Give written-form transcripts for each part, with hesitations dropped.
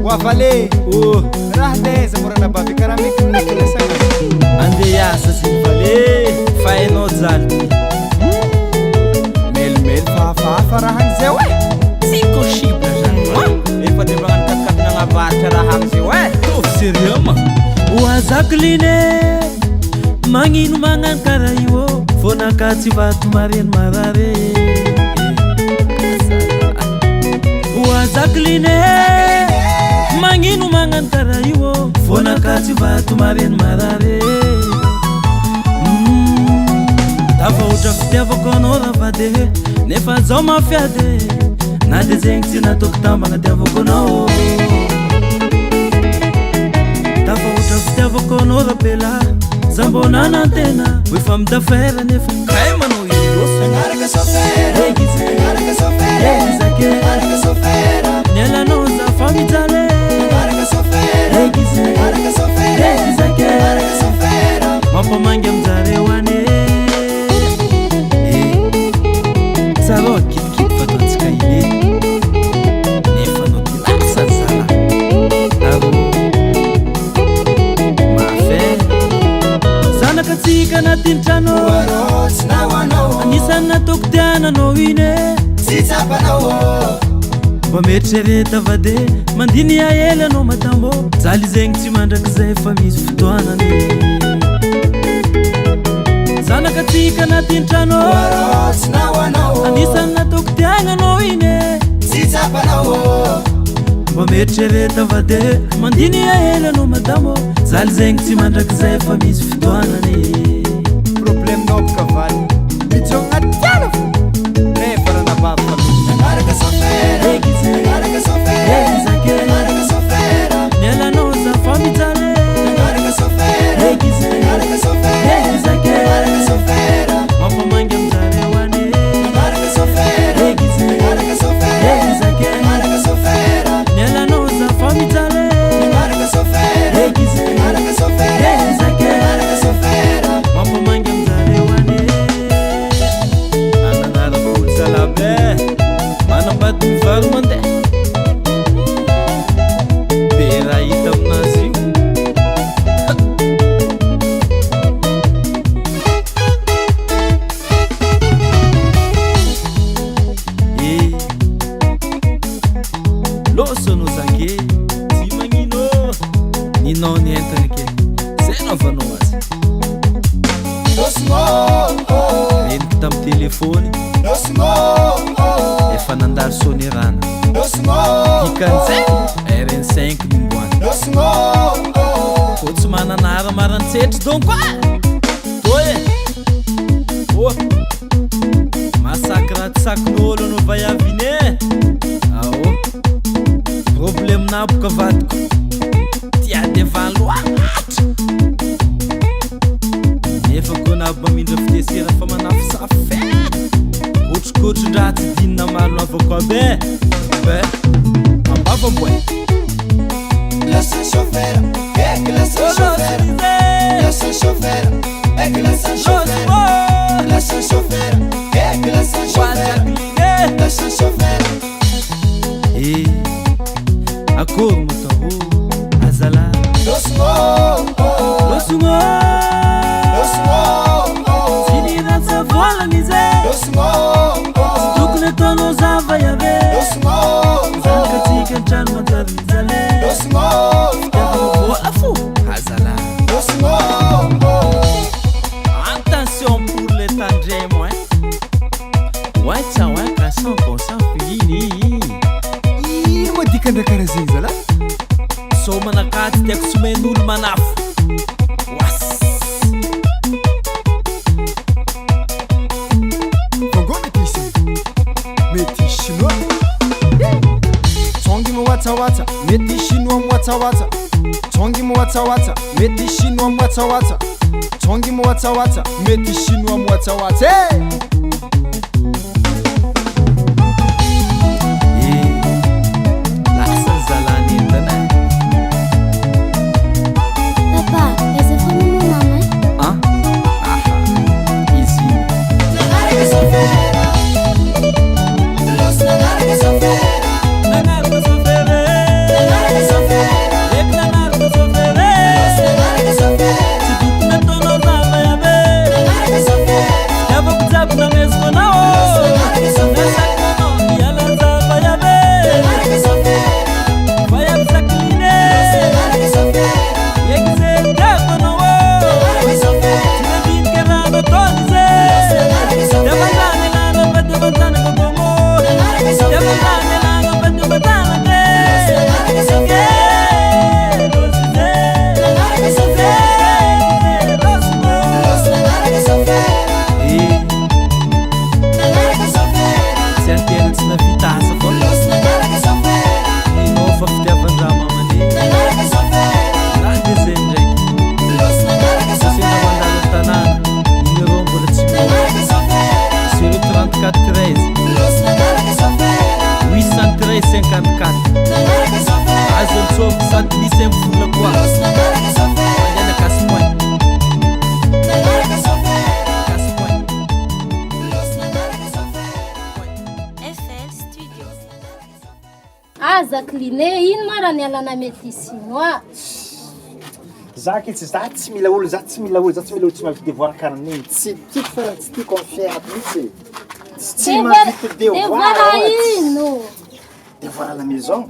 wafale raha teza morana bavy karaha mekinakilesana ande asa sy fale fa hainao jaly melimely fahafahafa raha an'izay oe tsy possible zany efa de magnano katikatina agnavaritra raha an'izay oe tovy sérieux ma oazakline magnino magnano karaha io fonaka tsy vato mareny marare oazakline magnino magnano karaha io fonaka tsy vato mareny marare dafa ohatra fitiavako anao raha va de nefa zao mafiady na de zegny tsy nataoko tambagna tiavako anao dafa ohatra fitiavako anao raha bela za mbona nantena efa midafera nefa kay manao nialanao za fa mijaly mampamangy amizareo ane tsara kitikity fataontsika ine nefa nao tilasa zala aro mafera zanakatsika anatiny trano anisany nataoko tiananao ine mba mieritsereta va de mandiny ahely anao matambo jaly zegny tsy mandraky zay fa misy fotoanany zanakatsika anatiny trano anisany nataoko tiagnanao ine mba mieritsereta va de mandiny ahely anao matambo jaly zegny tsy mandraky zay fa misy fotoanany problème nao boka valy mijogna agnaty tiana fo nefa raha nabavy nialanao za fa mijaly mampamangy amizareo ane nialanao za fa mijaly mampamangy amizareo ane ananarako zalabe manambady mivaro mandeha be raha hita aminazy io loso anao zake tsy magnino ninao ny entana ke zay naovanao azy reniky tamy telefony efa nandary sonerana dikan'izay RN5 nimboany ko tsy mananara marantsehatra donc oe oh masakra ty sakin'olo anao vaiavine ao problème naboka vadiko tia de valoatra nefa ko nabo mamindra fitesera fa manafosafy otrokotron-draha tsy dinina maro navako abe be ambava mboe Laisse chauffer, que laisse chauffer, laisse chauffer, que laisse chauffer, laisse chauffer, que laisse chauffer, laisse chauffer. Akory motaho azala losungo siniratsy volany zay tokony ataonao zava yabe zanakatsika antrano manjary mijaly vola fo azala attention pour les tandremo ouais ça ouais qu'à 100% fini ino madikandra karaha zegny zala so manakaty tiako tsy main'olo manafo was Congo mety chinois tsongy mowatawata mety chinois mowatawata tsongy mowatawata mety chinois mowatawata tsongy mowatawata mety chinois mowatawata lasa zalany entana Papa, essa foi minha mamãe. aha izy Los nagarga sofera, nanaraka safere na vita asa fa inao fa fitiavan-draha mamane na de zay ndraiky sasena mandalo tanàna numéro mbola tsy mety 034 13 813 54 azo ntsôvy sady misy amvola koa mandeana Casse-Point Zakline ino mara ny alana médecinois za ke tsy mila olo za tsy mila olo tsy mahavita devoir karahan'igny tsy tiako fa tsy tiako am'fiainako mihitsy tsy mahavita devoir ino devoir à la maison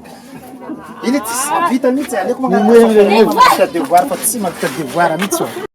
iny tsy vita mihitsy aleoko magnano devoir fa tsy mahavita devoir mihitsy